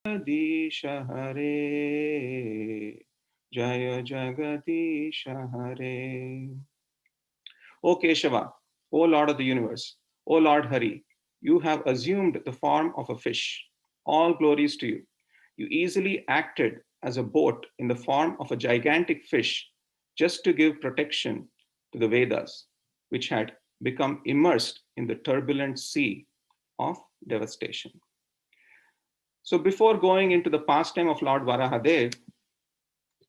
Jagadisha Hare, Jaya Jagadisha Hare. O Keshava, O Lord of the universe, O Lord Hari, you have assumed the form of a fish. All glories to you. You easily acted as a boat in the form of a gigantic fish just to give protection to the Vedas, which had become immersed in the turbulent sea of devastation. So, before going into the pastime of Lord Varahadev,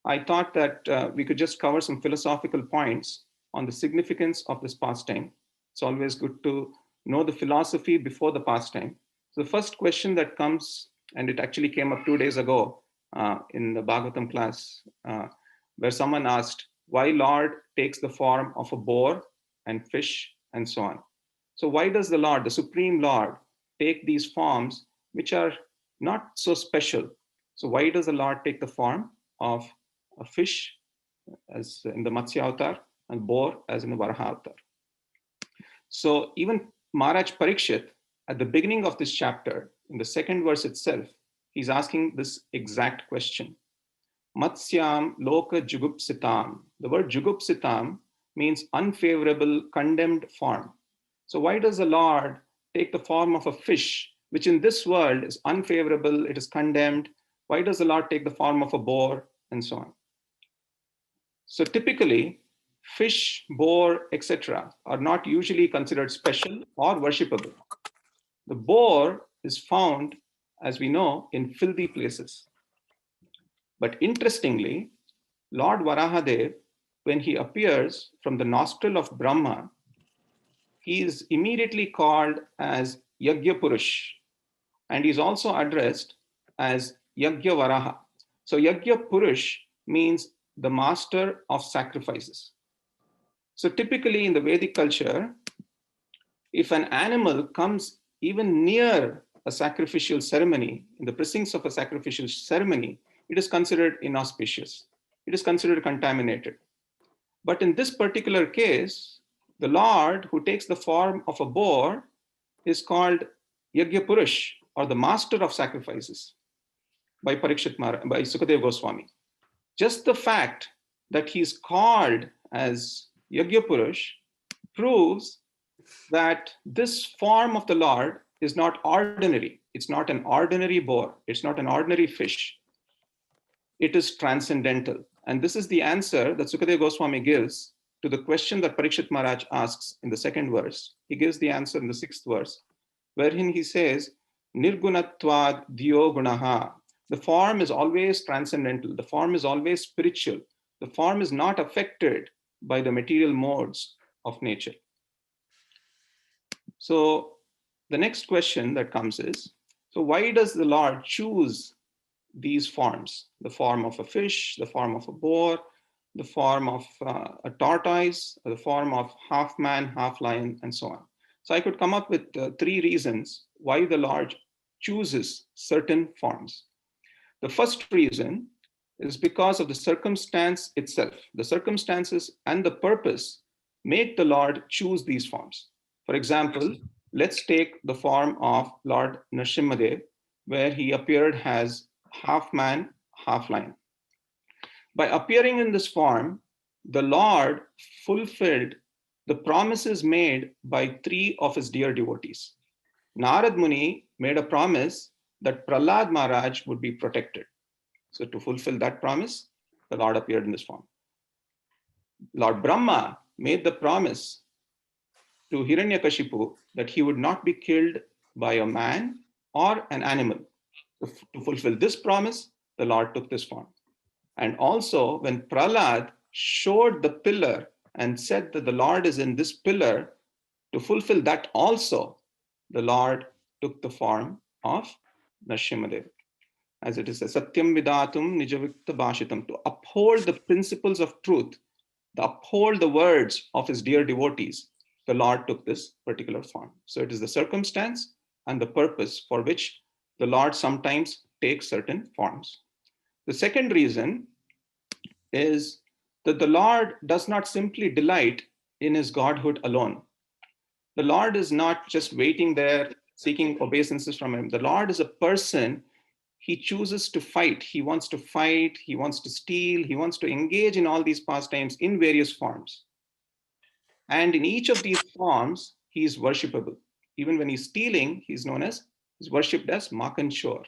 I thought that we could just cover some philosophical points on the significance of this pastime. It's always good to know the philosophy before the pastime. So the first question that comes, and it actually came up 2 days ago in the Bhagavatam class, where someone asked why Lord takes the form of a boar and fish and so on. So why does the Lord, the Supreme Lord, take these forms which are not so special? So why does the Lord take the form of a fish as in the Matsya avatar and boar as in the Varaha avatar? So even Maharaj Parikshit, at the beginning of this chapter, in the second verse itself, he's asking this exact question. Matsyam loka jugupsitam. The word jugupsitam means unfavorable, condemned form. So why does the Lord take the form of a fish, which in this world is unfavorable, it is condemned? Why does the Lord take the form of a boar and so on? So typically, fish, boar, etc., are not usually considered special or worshipable. The boar is found, as we know, in filthy places. But interestingly, Lord Varahadev, when he appears from the nostril of Brahma, he is immediately called as Yajna Purush, and he's also addressed as Yajna Varaha. So Yajna Purush means the master of sacrifices. So typically in the Vedic culture, if an animal comes even near a sacrificial ceremony, in the precincts of a sacrificial ceremony, it is considered inauspicious. It is considered contaminated. But in this particular case, the Lord who takes the form of a boar is called Yajna Purush, or the master of sacrifices, by by Sukadeva Goswami. Just the fact that he's called as Yajna Purush proves that this form of the Lord is not ordinary. It's not an ordinary boar. It's not an ordinary fish. It is transcendental. And this is the answer that Sukadeva Goswami gives to the question that Parikshit Maharaj asks in the second verse. He gives the answer in the sixth verse, wherein he says, Nirgunatvad Diyo Gunaha. The form is always transcendental. The form is always spiritual. The form is not affected by the material modes of nature. So the next question that comes is, so why does the Lord choose these forms? The form of a fish, the form of a boar, the form of a tortoise, the form of half man, half lion, and so on. So I could come up with 3 reasons why the Lord chooses certain forms. The first reason is because of the circumstance itself. The circumstances and the purpose make the Lord choose these forms. For example, let's take the form of Lord Nrsimhadev, where he appeared as half man, half lion. By appearing in this form, the Lord fulfilled the promises made by 3 of his dear devotees. Narad Muni made a promise that Prahlad Maharaj would be protected. So to fulfill that promise, the Lord appeared in this form. Lord Brahma made the promise to Hiranyakashipu that he would not be killed by a man or an animal. To fulfill this promise, the Lord took this form. And also, when Prahlad showed the pillar and said that the Lord is in this pillar, to fulfill that also, the Lord took the form of Nrsimhadev. As it is said, Satyam Vidatum Nijavikta Bhashitam, to uphold the principles of truth, to uphold the words of his dear devotees, the Lord took this particular form. So it is the circumstance and the purpose for which the Lord sometimes takes certain forms. The second reason is that the Lord does not simply delight in his godhood alone. The Lord is not just waiting there seeking obeisances from him. The Lord is a person. he chooses to fight. He wants to fight, he wants to steal, he wants to engage in all these pastimes in various forms. And in each of these forms, he is worshipable. Even when he's stealing, he's worshipped as Makanshor,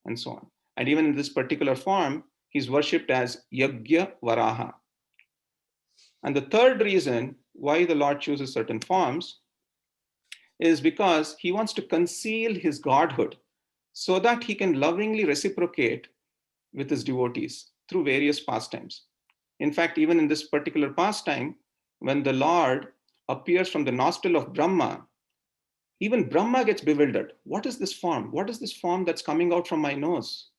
and so on. And even in this particular form, he's worshipped as Yagya Varaha. And the third reason why the Lord chooses certain forms is because he wants to conceal his godhood so that he can lovingly reciprocate with his devotees through various pastimes. In fact, even in this particular pastime, when the Lord appears from the nostril of Brahma, even Brahma gets bewildered. What is this form? What is this form that's coming out from my nose?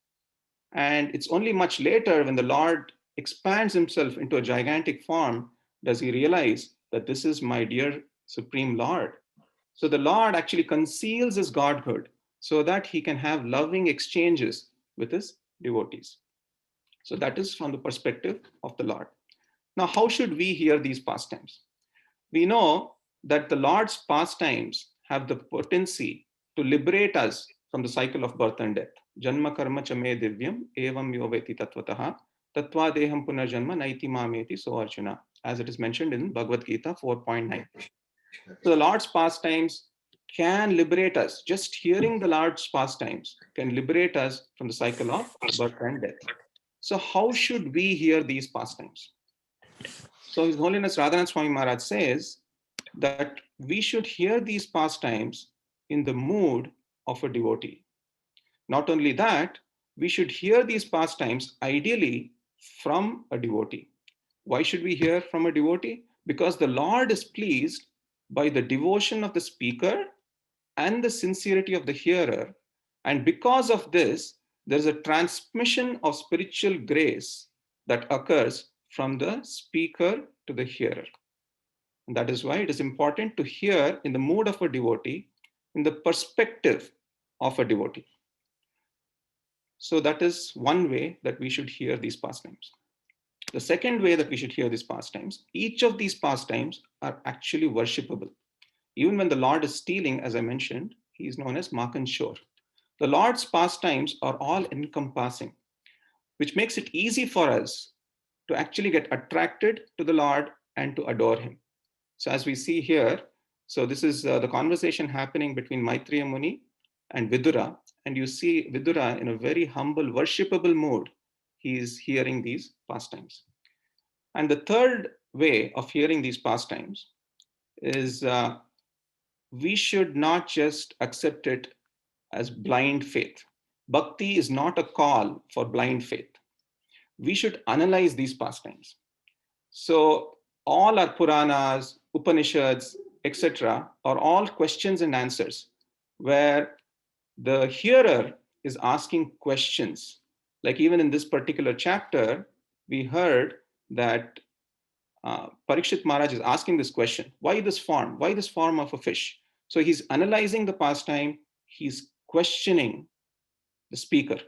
And it's only much later when the Lord expands himself into a gigantic form does he realize that this is my dear Supreme Lord. So the Lord actually conceals his godhood so that he can have loving exchanges with his devotees. So that is from the perspective of the Lord. Now, how should we hear these pastimes? We know that the Lord's pastimes have the potency to liberate us from the cycle of birth and death. Janma karma chame divyam evam yoveti tatvataha tatva deham punarjanma naiti mameti so Arjuna, as it is mentioned in Bhagavad Gita 4.9. So the Lord's pastimes can liberate us. Just hearing the Lord's pastimes can liberate us from the cycle of birth and death. So how should we hear these pastimes? So His Holiness Radhanath Swami Maharaj says that we should hear these pastimes in the mood of a devotee. Not only that, we should hear these pastimes ideally from a devotee. Why should we hear from a devotee? Because the Lord is pleased by the devotion of the speaker and the sincerity of the hearer. And because of this, there is a transmission of spiritual grace that occurs from the speaker to the hearer. And that is why it is important to hear in the mood of a devotee, in the perspective of a devotee. So that is one way that we should hear these pastimes. The second way that we should hear these pastimes, each of these pastimes are actually worshipable. Even when the Lord is stealing, as I mentioned, he is known as Makan Shor. The Lord's pastimes are all encompassing, which makes it easy for us to actually get attracted to the Lord and to adore him. So as we see here, so this is the conversation happening between Maitreya Muni and Vidura, and you see Vidura in a very humble, worshipable mood. He is hearing these pastimes. And the third way of hearing these pastimes is we should not just accept it as blind faith. Bhakti is not a call for blind faith. We should analyze these pastimes. So all our Puranas, Upanishads, etc., are all questions and answers where the hearer is asking questions. Like even in this particular chapter, we heard that Parikshit Maharaj is asking this question: why this form? Why this form of a fish? So he's analyzing the pastime, he's questioning the speaker.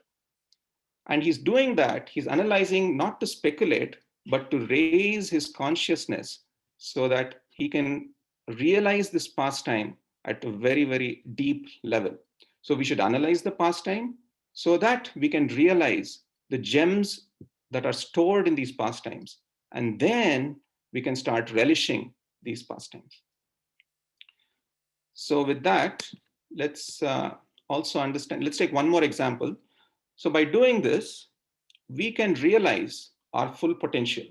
And he's doing that, he's analyzing not to speculate, but to raise his consciousness so that he can realize this pastime at a very, very deep level. So we should analyze the pastime so that we can realize the gems that are stored in these pastimes. And then we can start relishing these pastimes. So with that, let's also understand, let's take one more example. So by doing this, we can realize our full potential.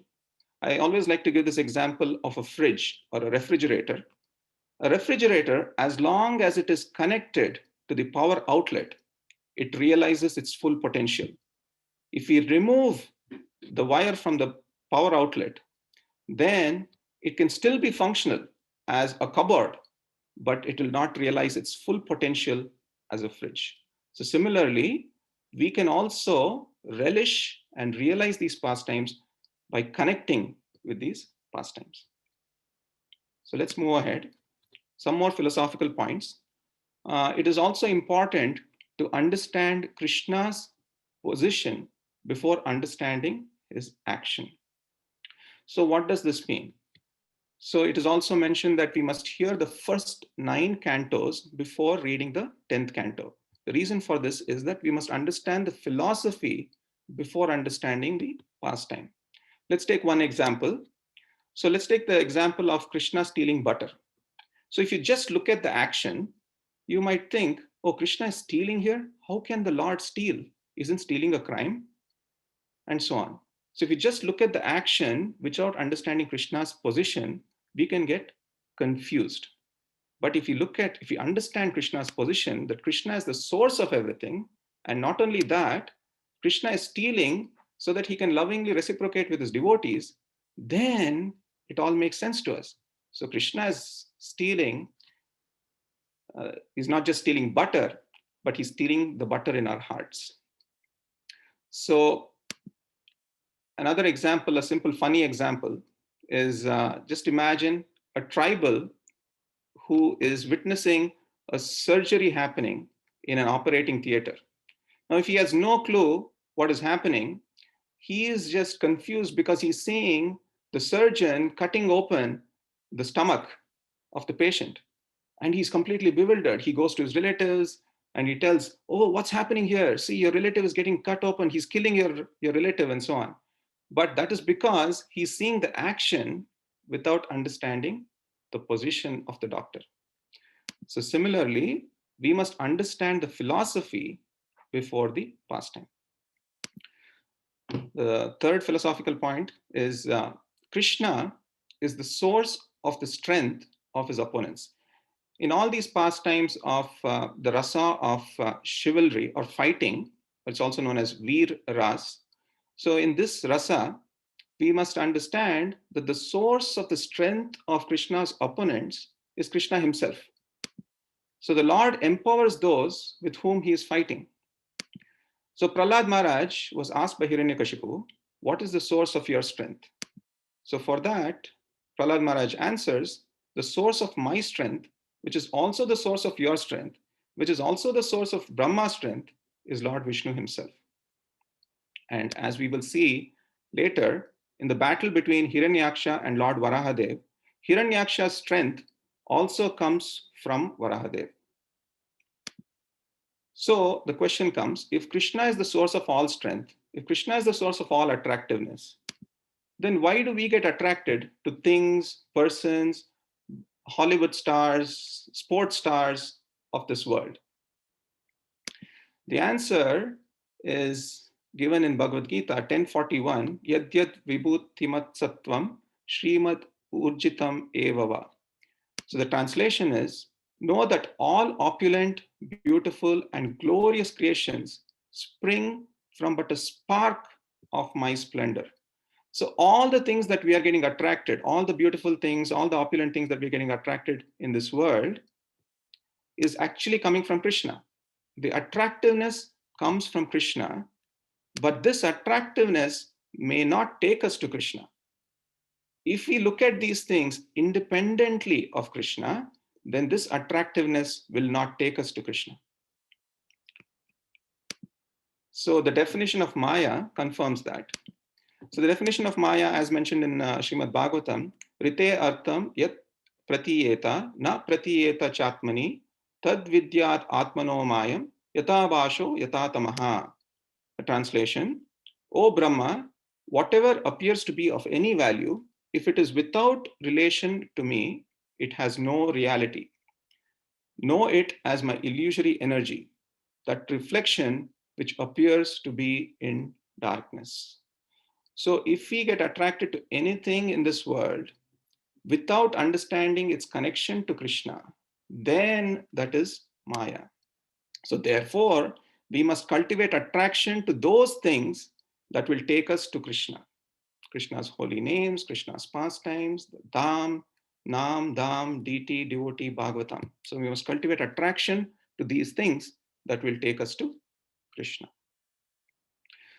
I always like to give this example of a fridge or a refrigerator. A refrigerator, as long as it is connected to the power outlet, it realizes its full potential. If we remove the wire from the power outlet, then it can still be functional as a cupboard, but it will not realize its full potential as a fridge. So similarly, we can also relish and realize these pastimes by connecting with these pastimes. So let's move ahead. Some more philosophical points. It is also important to understand Krishna's position before understanding his action. So what does this mean? So it is also mentioned that we must hear the first 9 cantos before reading the 10th canto. The reason for this is that we must understand the philosophy before understanding the pastime. Let's take one example. So let's take the example of Krishna stealing butter. So if you just look at the action, you might think, oh, Krishna is stealing here. How can the Lord steal? Isn't stealing a crime? And so on. So if you just look at the action without understanding Krishna's position, we can get confused. But if you understand Krishna's position, that Krishna is the source of everything, and not only that, Krishna is stealing so that he can lovingly reciprocate with his devotees, then it all makes sense to us. So Krishna is stealing, he's not just stealing butter, but he's stealing the butter in our hearts. So another example, a simple funny example, is just imagine a tribal who is witnessing a surgery happening in an operating theater. Now, if he has no clue what is happening, he is just confused because he's seeing the surgeon cutting open the stomach of the patient. And he's completely bewildered. He goes to his relatives and he tells, oh, what's happening here? See, your relative is getting cut open. He's killing your relative and so on. But that is because he's seeing the action without understanding the position of the doctor. So similarly, we must understand the philosophy before the pastime. The third philosophical point is Krishna is the source of the strength of his opponents. In all these pastimes of the rasa of chivalry or fighting, it's also known as Veer Ras. So in this rasa, we must understand that the source of the strength of Krishna's opponents is Krishna himself. So the Lord empowers those with whom he is fighting. So Prahlad Maharaj was asked by Hiranyakashipu, what is the source of your strength? So for that, Prahlad Maharaj answers, the source of my strength, which is also the source of your strength, which is also the source of Brahma's strength, is Lord Vishnu himself. And as we will see later, in the battle between Hiranyaksha and Lord Varahadev, Hiranyaksha's strength also comes from Varahadev. So the question comes, if Krishna is the source of all strength, if Krishna is the source of all attractiveness, then why do we get attracted to things, persons, Hollywood stars, sports stars of this world? The answer is given in Bhagavad Gita 10:41, Yadyat Vibhutimat Sattvam Srimad Urjitam Evava. So the translation is, know that all opulent, beautiful, and glorious creations spring from but a spark of my splendor. So all the things that we are getting attracted, all the beautiful things, all the opulent things that we're getting attracted in this world is actually coming from Krishna. The attractiveness comes from Krishna, but this attractiveness may not take us to Krishna. If we look at these things independently of Krishna, then this attractiveness will not take us to Krishna. So the definition of Maya confirms that. So the definition of Maya, as mentioned in Srimad Bhagavatam, Rite Artham Yat Pratiyeta Na Pratiyeta Chatmani Tad Vidyat Atmano Mayam Yata Vasho Yata Tamaha. A translation, O Brahma, whatever appears to be of any value, if it is without relation to me, it has no reality. Know it as my illusory energy, that reflection which appears to be in darkness. So if we get attracted to anything in this world without understanding its connection to Krishna, then that is Maya. So therefore, we must cultivate attraction to those things that will take us to Krishna. Krishna's holy names, Krishna's pastimes, the Dham, Nam, Dham, Deity, devotee, Bhagavatam. So we must cultivate attraction to these things that will take us to Krishna.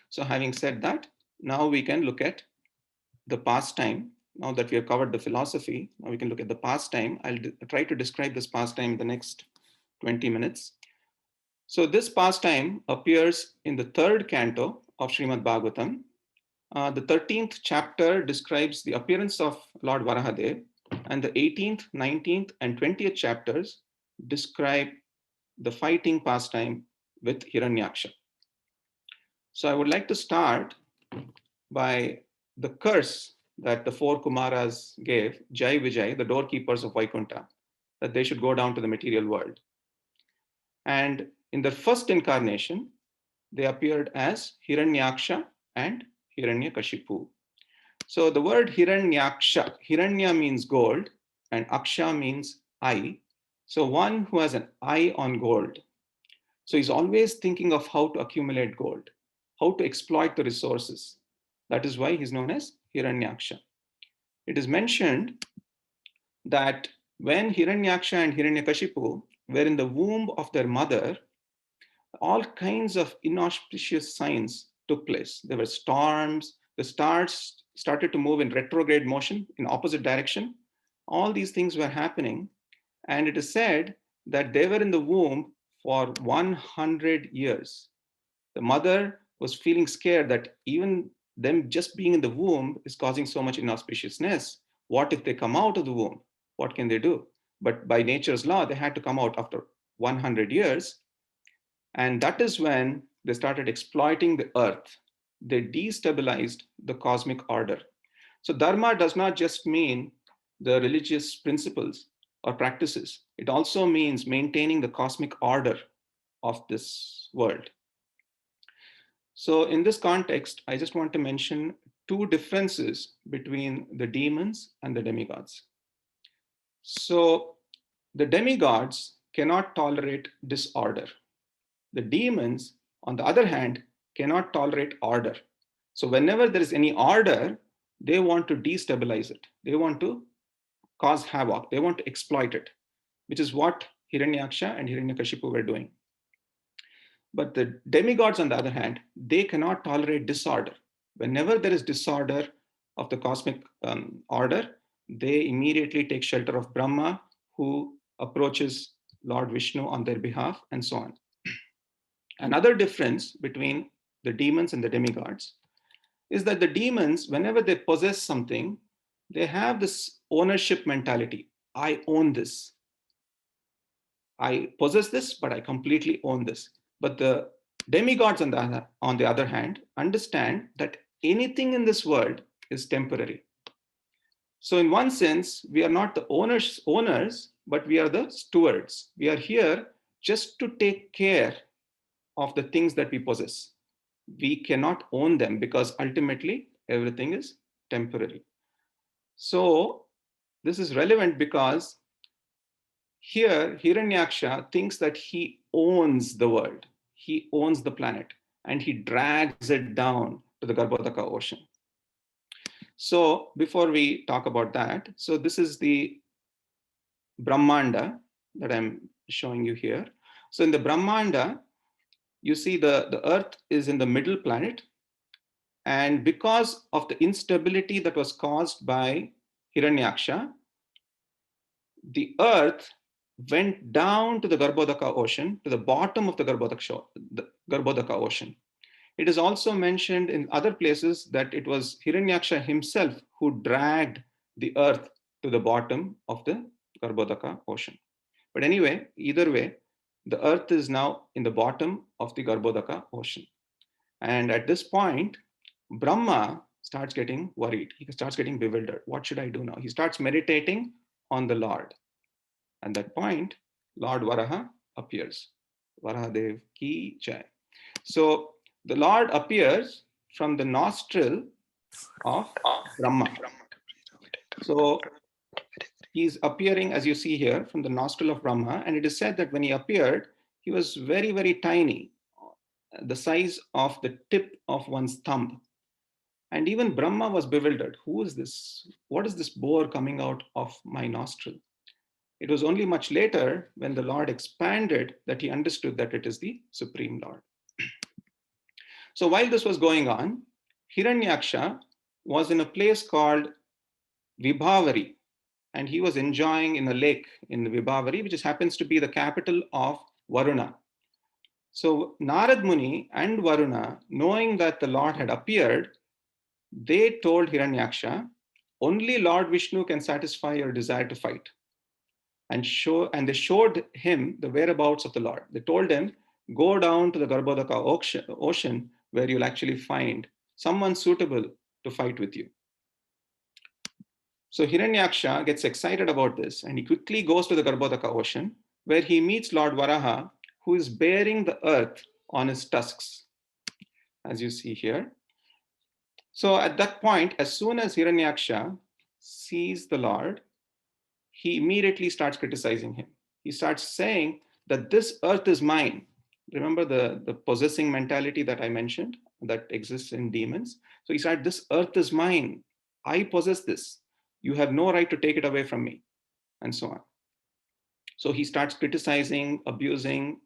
So having said that, now we can look at the pastime. Now that we have covered the philosophy, now we can look at the pastime. I'll try to describe this pastime in the next 20 minutes. So this pastime appears in the third canto of Srimad Bhagavatam. The 13th chapter describes the appearance of Lord Varahadev, and the 18th, 19th, and 20th chapters describe the fighting pastime with Hiranyaksha. So I would like to start by the curse that the four Kumaras gave, Jai Vijay, the doorkeepers of Vaikuntha, that they should go down to the material world. And in their first incarnation, they appeared as Hiranyaksha and Hiranyakashipu. So the word Hiranyaksha, Hiranya means gold and Aksha means eye. So one who has an eye on gold. So he's always thinking of how to accumulate gold, how to exploit the resources. That is why he's known as Hiranyaksha. It is mentioned that when Hiranyaksha and Hiranyakashipu were in the womb of their mother, all kinds of inauspicious signs took place. There were storms, the stars started to move in retrograde motion in opposite direction. All these things were happening. And it is said that they were in the womb for 100 years. The mother was feeling scared that even them just being in the womb is causing so much inauspiciousness. What if they come out of the womb? What can they do? But by nature's law, they had to come out after 100 years. And that is when they started exploiting the earth. They destabilized the cosmic order. So, dharma does not just mean the religious principles or practices, it also means maintaining the cosmic order of this world. So, in this context, I just want to mention two differences between the demons and the demigods. So, the demigods cannot tolerate disorder. The demons, on the other hand, cannot tolerate order. So, whenever there is any order, they want to destabilize it. They want to cause havoc. They want to exploit it, which is what Hiranyaksha and Hiranyakashipu were doing. But the demigods, on the other hand, they cannot tolerate disorder. Whenever there is disorder of the cosmic order, they immediately take shelter of Brahma, who approaches Lord Vishnu on their behalf, and so on. Another difference between the demons and the demigods is that the demons, whenever they possess something, they have this ownership mentality. I own this. I possess this, but I completely own this. But the demigods, on the other hand, understand that anything in this world is temporary. So, in one sense, we are not the owners, but we are the stewards. We are here just to take care of the things that we possess. We cannot own them because ultimately everything is temporary. So, this is relevant because here Hiranyaksha thinks that he owns the world, he owns the planet, and he drags it down to the Garbhodaka ocean. So, before we talk about that, so this is the Brahmanda that I'm showing you here. So, in the Brahmanda, you see the earth is in the middle planet. And because of the instability that was caused by Hiranyaksha, the earth went down to the Garbhodaka ocean, to the bottom of the Garbhodaka ocean. It is also mentioned in other places that it was Hiranyaksha himself who dragged the earth to the bottom of the Garbhodaka ocean. But anyway, either way, the earth is now in the bottom of the Garbhodaka ocean. And at this point, Brahma starts getting worried. He starts getting bewildered. What should I do now? He starts meditating on the Lord. At that point, Lord Varaha appears. Varahadev ki jai. So the Lord appears from the nostril of Brahma. So he's appearing, as you see here, from the nostril of Brahma. And it is said that when he appeared, he was very, very tiny, the size of the tip of one's thumb. And even Brahma was bewildered. Who is this? What is this boar coming out of my nostril? It was only much later when the Lord expanded that he understood that it is the Supreme Lord. So while this was going on, Hiranyaksha was in a place called Vibhavari, and he was enjoying in a lake in Vibhavari, which happens to be the capital of Varuna. So Narad Muni and Varuna, knowing that the Lord had appeared, they told Hiranyaksha, only Lord Vishnu can satisfy your desire to fight. And they showed him the whereabouts of the Lord. They told him, Go down to the Garbhodaka ocean where you'll actually find someone suitable to fight with you. So Hiranyaksha gets excited about this and he quickly goes to the Garbhodaka ocean where he meets Lord Varaha, who is bearing the earth on his tusks, as you see here. So at that point, as soon as Hiranyaksha sees the Lord, he immediately starts criticizing him. He starts saying that this earth is mine. Remember the possessing mentality that I mentioned that exists in demons? So he said, this earth is mine. I possess this. You have no right to take it away from me, and so on. So he starts criticizing, abusing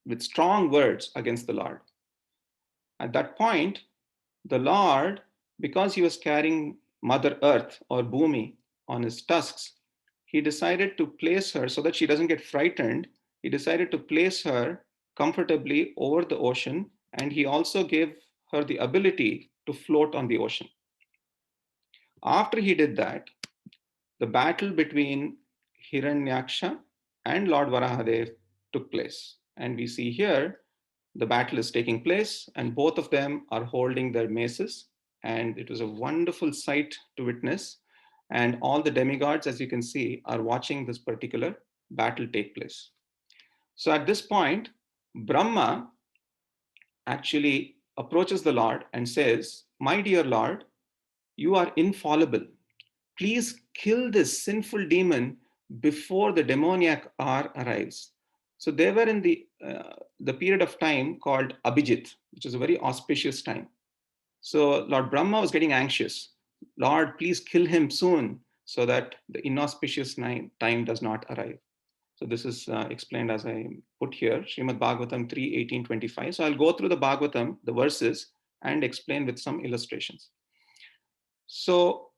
with strong words against the Lord. At that point, the Lord, because he was carrying Mother Earth or Bhumi on his tusks, he decided to place her so that she doesn't get frightened. He decided to place her comfortably over the ocean, and he also gave her the ability to float on the ocean. After he did that, the battle between Hiranyaksha and Lord Varahadev took place. And we see here the battle is taking place, and both of them are holding their maces. And it was a wonderful sight to witness. And all the demigods, as you can see, are watching this particular battle take place. So at this point, Brahma actually approaches the Lord and says, my dear Lord, you are infallible. Please kill this sinful demon before the demoniac hour arrives. So they were in the period of time called Abhijit, which is a very auspicious time. So Lord Brahma was getting anxious. Lord, please kill him soon so that the inauspicious time does not arrive. So this is explained as I put here, Srimad Bhagavatam 3:18-25. So I'll go through the Bhagavatam, the verses, and explain with some illustrations. So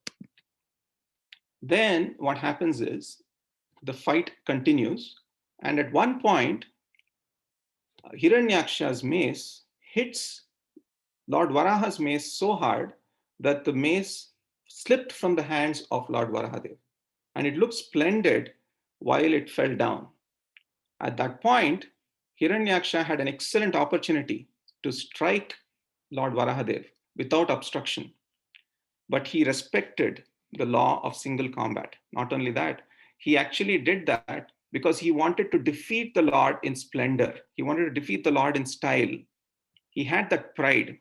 then what happens is the fight continues, and at one point, Hiranyaksha's mace hits Lord Varaha's mace so hard that the mace slipped from the hands of Lord Varahadev, and it looked splendid while it fell down. At that point, Hiranyaksha had an excellent opportunity to strike Lord Varahadev without obstruction, but he respected the law of single combat. Not only that, he actually did that because he wanted to defeat the Lord in splendor. He wanted to defeat the Lord in style. He had that pride.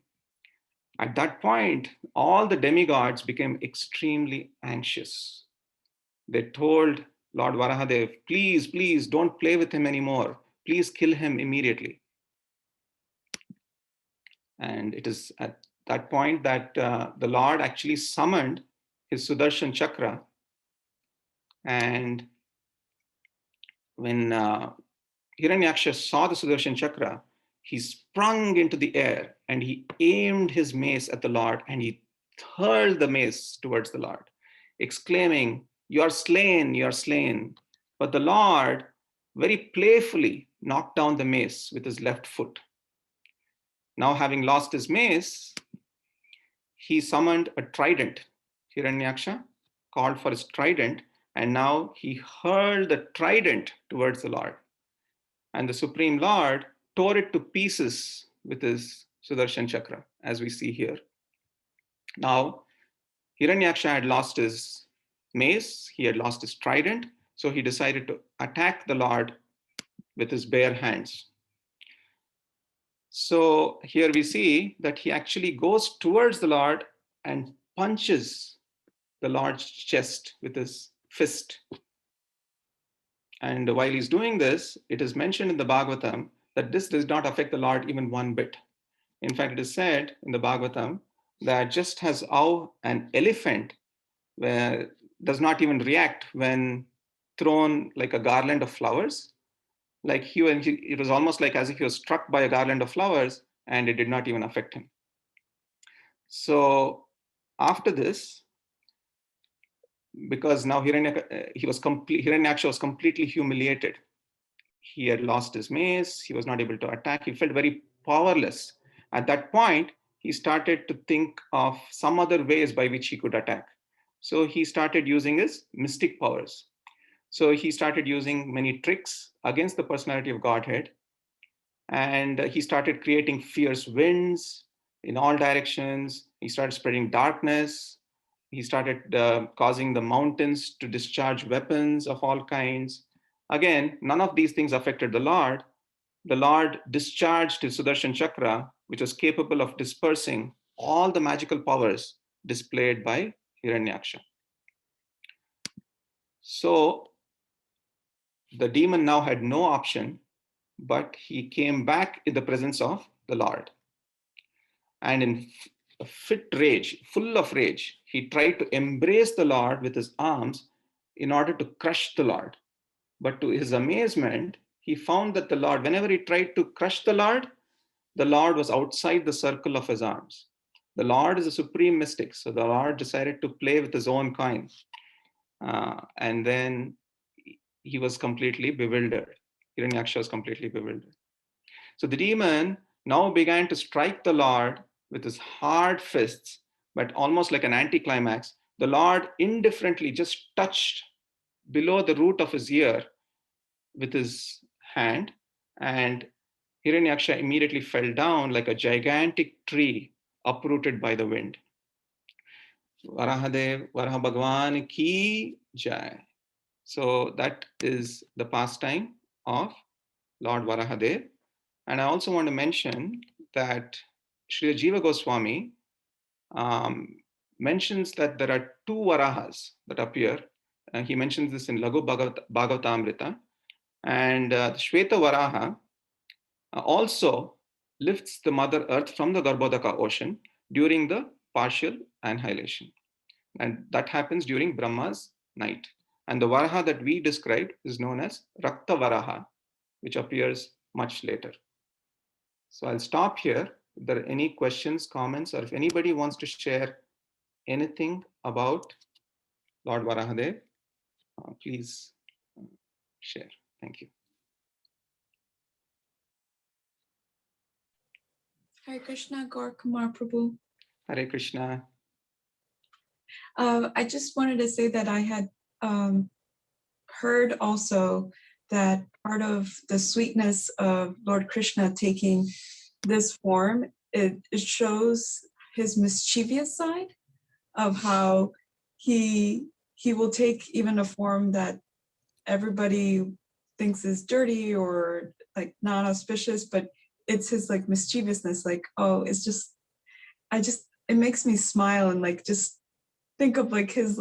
At that point, all the demigods became extremely anxious. They told Lord Varahadev, please, please don't play with him anymore. Please kill him immediately. And it is at that point that the Lord actually summoned his Sudarshan Chakra. And when Hiranyaksha saw the Sudarshan Chakra, he sprung into the air and he aimed his mace at the Lord and he hurled the mace towards the Lord, exclaiming, you are slain, you are slain. But the Lord very playfully knocked down the mace with his left foot. Now, having lost his mace, he summoned a trident. Hiranyaksha called for his trident, and now he hurled the trident towards the Lord. And the Supreme Lord tore it to pieces with his Sudarshan Chakra, as we see here. Now, Hiranyaksha had lost his mace, he had lost his trident, so he decided to attack the Lord with his bare hands. So here we see that he actually goes towards the Lord and punches the Lord's chest with his fist. And while he's doing this, it is mentioned in the Bhagavatam that this does not affect the Lord even one bit. In fact, it is said in the Bhagavatam that just as how an elephant does not even react when thrown like a garland of flowers, like it was almost like as if he was struck by a garland of flowers and it did not even affect him. So after this, because now Hiranyaksha was completely humiliated. He had lost his mace, he was not able to attack, he felt very powerless. At that point, he started to think of some other ways by which he could attack. So he started using his mystic powers. So he started using many tricks against the personality of Godhead. And he started creating fierce winds in all directions. He started spreading darkness. He started causing the mountains to discharge weapons of all kinds. Again, none of these things affected the Lord. The Lord discharged his Sudarshan Chakra, which was capable of dispersing all the magical powers displayed by Hiranyaksha. So the demon now had no option, but he came back in the presence of the Lord. And in a fit rage, full of rage, he tried to embrace the Lord with his arms in order to crush the Lord. But to his amazement, he found that the Lord, whenever he tried to crush the Lord was outside the circle of his arms. The Lord is a supreme mystic, so the Lord decided to play with his own coin. And then he was completely bewildered. Hiranyaksha was completely bewildered. So the demon now began to strike the Lord with his hard fists, but almost like an anticlimax. The Lord indifferently just touched below the root of his ear with his hand, and Hiranyaksha immediately fell down like a gigantic tree uprooted by the wind. Varahadev, Varaha Bhagwan ki jai. So that is the pastime of Lord Varahadev. And I also want to mention that Srila Jiva Goswami mentions that there are two Varahas that appear. He mentions this in Laghu Bhagavatamrita. And Shweta Varaha also lifts the Mother Earth from the Garbhodaka ocean during the partial annihilation. And that happens during Brahma's night. And the Varaha that we described is known as Rakta Varaha, which appears much later. So I'll stop here. If there are any questions, comments, or if anybody wants to share anything about Lord Varahadev, please share. Thank you. Hare Krishna, Gaur Kumar Prabhu. Hare Krishna. I just wanted to say that I had heard also that part of the sweetness of Lord Krishna taking this form, it shows his mischievous side of how he will take even a form that everybody thinks is dirty or like non-auspicious, but it's his like mischievousness, like, oh, it's just, it makes me smile and like just think of like his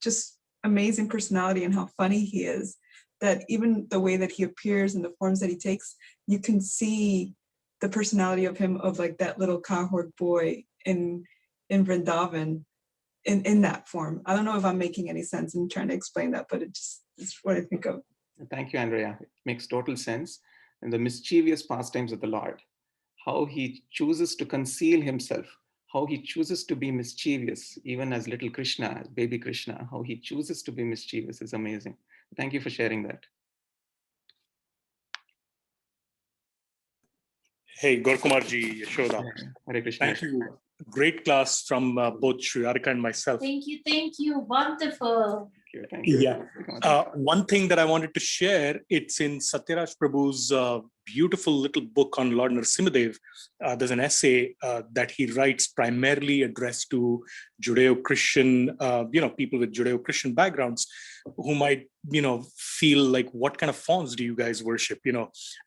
just amazing personality and how funny he is, that even the way that he appears and the forms that he takes, you can see the personality of him, of like that little cowherd boy in Vrindavan in that form. I don't know if I'm making any sense in trying to explain that, but it's what I think of. Thank you, Andrea. It makes total sense. And the mischievous pastimes of the Lord, how he chooses to conceal himself, how he chooses to be mischievous, even as little Krishna, as baby Krishna, how he chooses to be mischievous is amazing. Thank you for sharing that. Hey, Gaur Kumar ji, Yashoda. Hare Krishna. Thank you. Great class from both Sri Arika and myself. Thank you. Wonderful. Thank you. Yeah. One thing that I wanted to share, it's in Satyaraj Prabhu's beautiful little book on Lord Nrsimhadev. There's an essay that he writes primarily addressed to Judeo-Christian, people with Judeo-Christian backgrounds who might, feel like, what kind of forms do you guys worship,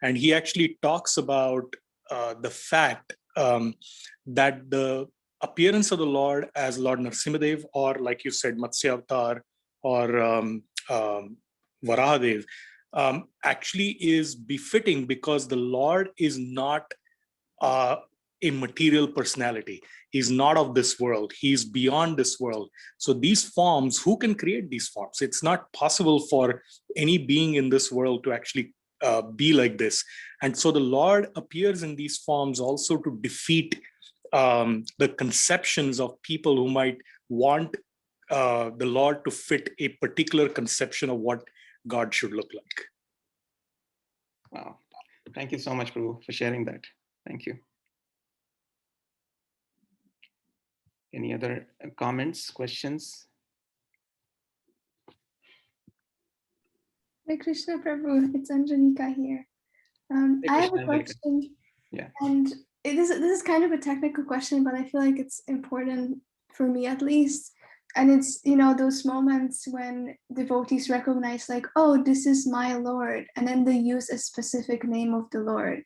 And he actually talks about the fact that the appearance of the Lord as Lord Nrsimhadev, or like you said, Matsya Avatar, or Varahadev, actually is befitting because the Lord is not a material personality. He's not of this world. He's beyond this world. So these forms, who can create these forms? It's not possible for any being in this world to actually be like this. And so the Lord appears in these forms also to defeat the conceptions of people who might want the Lord to fit a particular conception of what God should look like. Wow. Thank you so much, Prabhu, for sharing that. Thank you. Any other comments, questions? Hare Krishna Prabhu, it's Anjanika here. I have a Krishna, question. Yeah. And this is kind of a technical question, but I feel like it's important for me at least. And it's, those moments when devotees recognize like, oh, this is my Lord. And then they use a specific name of the Lord.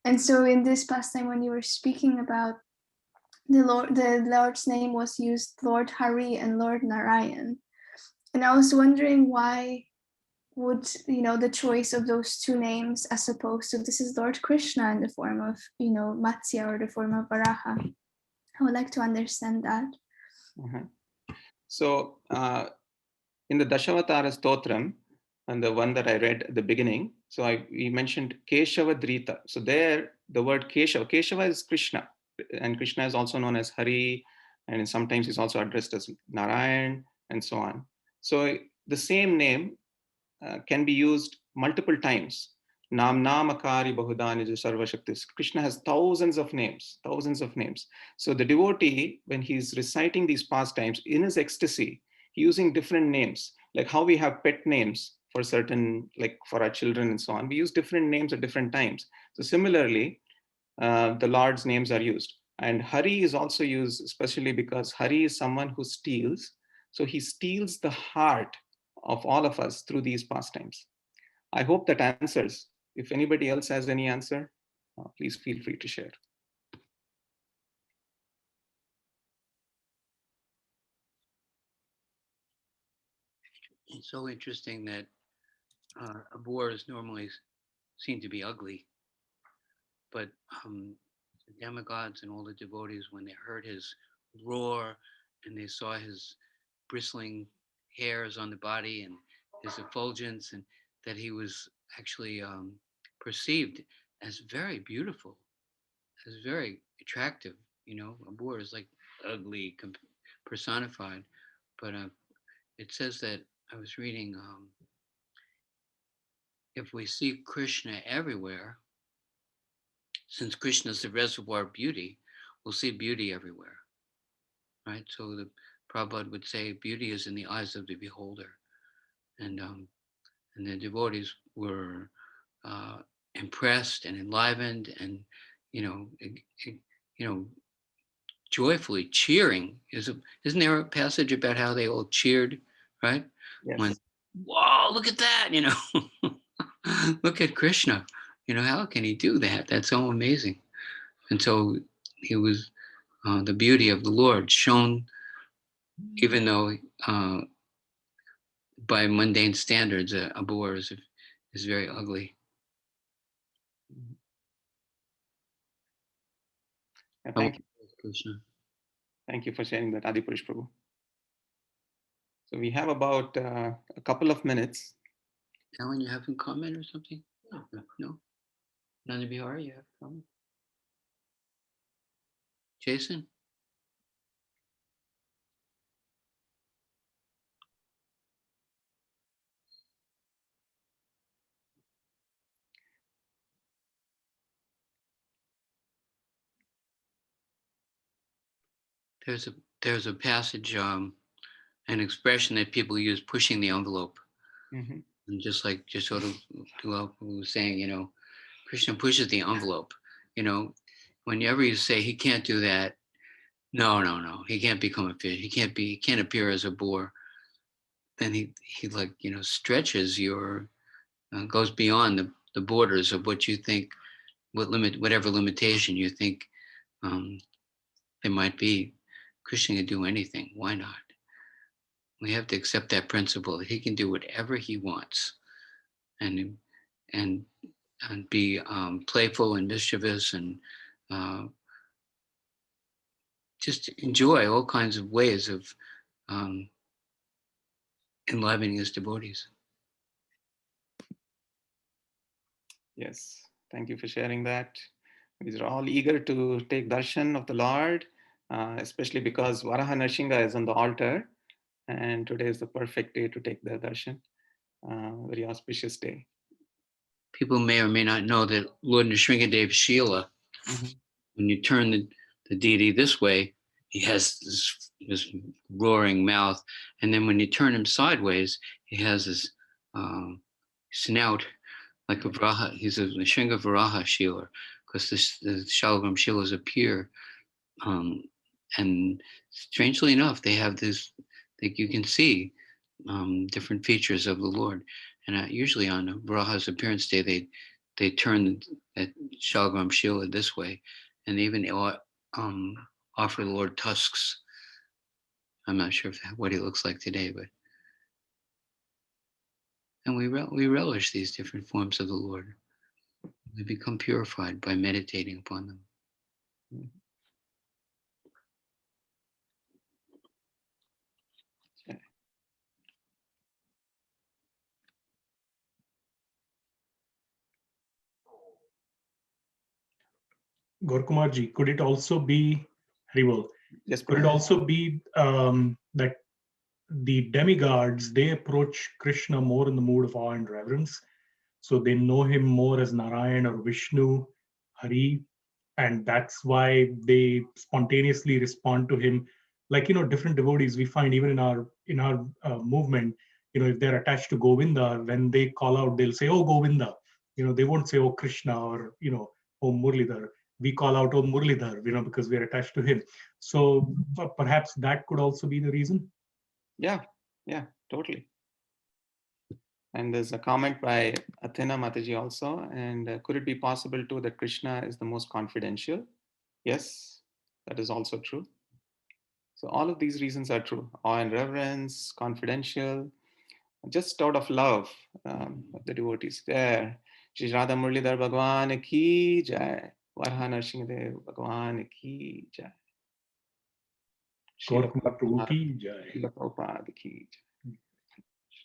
And so in this pastime, when you were speaking about the Lord's name was used Lord Hari and Lord Narayan. And I was wondering why would the choice of those two names as opposed to this is Lord Krishna in the form of Matsya or the form of Varaha. I would like to understand that. So in the Dashavatara Stotram, and the one that I read at the beginning, so we mentioned Keshava Drita. So there, the word Keshava is Krishna, and Krishna is also known as Hari, and sometimes he's also addressed as Narayan, and so on. So the same name can be used multiple times. Nam Namakari Bahudani Sarva Shaktis. Krishna has thousands of names. So the devotee, when he's reciting these pastimes in his ecstasy, using different names, like how we have pet names for certain, like for our children and so on, we use different names at different times. So similarly, the Lord's names are used. And Hari is also used, especially because Hari is someone who steals. So he steals the heart of all of us through these pastimes. I hope that answers. If anybody else has any answer, please feel free to share. It's so interesting that a boar is normally seen to be ugly, but the demigods and all the devotees, when they heard his roar and they saw his bristling hairs on the body and his effulgence, and that he was actually perceived as very beautiful, as very attractive. A boar is like ugly personified, but it says that I was reading, if we see Krishna everywhere, since Krishna is the reservoir of beauty, we'll see beauty everywhere, right? So the Prabhupada would say beauty is in the eyes of the beholder, and the devotees were impressed and enlivened, and joyfully cheering. Isn't there a passage about how they all cheered, right? Yes. When, whoa, look at that, look at Krishna, how can he do that? That's so amazing. And so he was the beauty of the Lord shown, even though by mundane standards, a boar is very ugly. Thank you. Krishna. Thank you for sharing that, Adipurush Prabhu. So we have about a couple of minutes. Alan, you have a comment or something? No? Nanda Bihari, you have a comment? Jason? There's a passage, an expression that people use, pushing the envelope. Mm-hmm. And just sort of was saying, Krishna pushes the envelope. Whenever you say he can't do that, no, he can't become a fish. He can't appear as a boar. Then he stretches goes beyond the borders of what you think, whatever limitation you think there might be. Krishna can do anything. Why not? We have to accept that principle that he can do whatever he wants, and be playful and mischievous, and just enjoy all kinds of ways of enlivening his devotees. Yes, thank you for sharing that. We are all eager to take darshan of the Lord, especially because Varaha Narsingha is on the altar, and today is the perfect day to take the darshan. Very auspicious day. People may or may not know that Lord Nrsingadev Shila, when you turn the deity this way, he has this roaring mouth, and then when you turn him sideways, he has this snout like a Varaha. He's a Nrishinga Varaha Shila, because the Shalagram Shilas appear. And strangely enough, they have this, like you can see different features of the Lord. And usually on Varaha's appearance day, they turn at Shalagram Shila this way, and they even offer the Lord tusks. I'm not sure what he looks like today, but and we relish these different forms of the Lord. We become purified by meditating upon them. Gaur Kumar ji, could it also be, Harival, Yes, could it Prabhu. also be that the demigods, they approach Krishna more in the mood of awe and reverence? So they know him more as Narayan or Vishnu, Hari, and that's why they spontaneously respond to him. Like, different devotees we find even in our movement, if they're attached to Govinda, when they call out, they'll say, "Oh Govinda." They won't say, "Oh Krishna," or "Oh Murlidhar." We call out, "Oh Murlidhar," because we're attached to him. So perhaps that could also be the reason. Yeah, totally. And there's a comment by Athena Mataji also. And could it be possible too that Krishna is the most confidential? Yes, that is also true. So all of these reasons are true. Awe and reverence, confidential, just out of love of the devotees. There, Shri Radha Murlidhar Bhagwan ki jai. Varha Narsingadev Bhagwan ki jai. Gaur Srila Kumar Prabhu Prabhupada ki jai. Srila Prabhupada ki jai.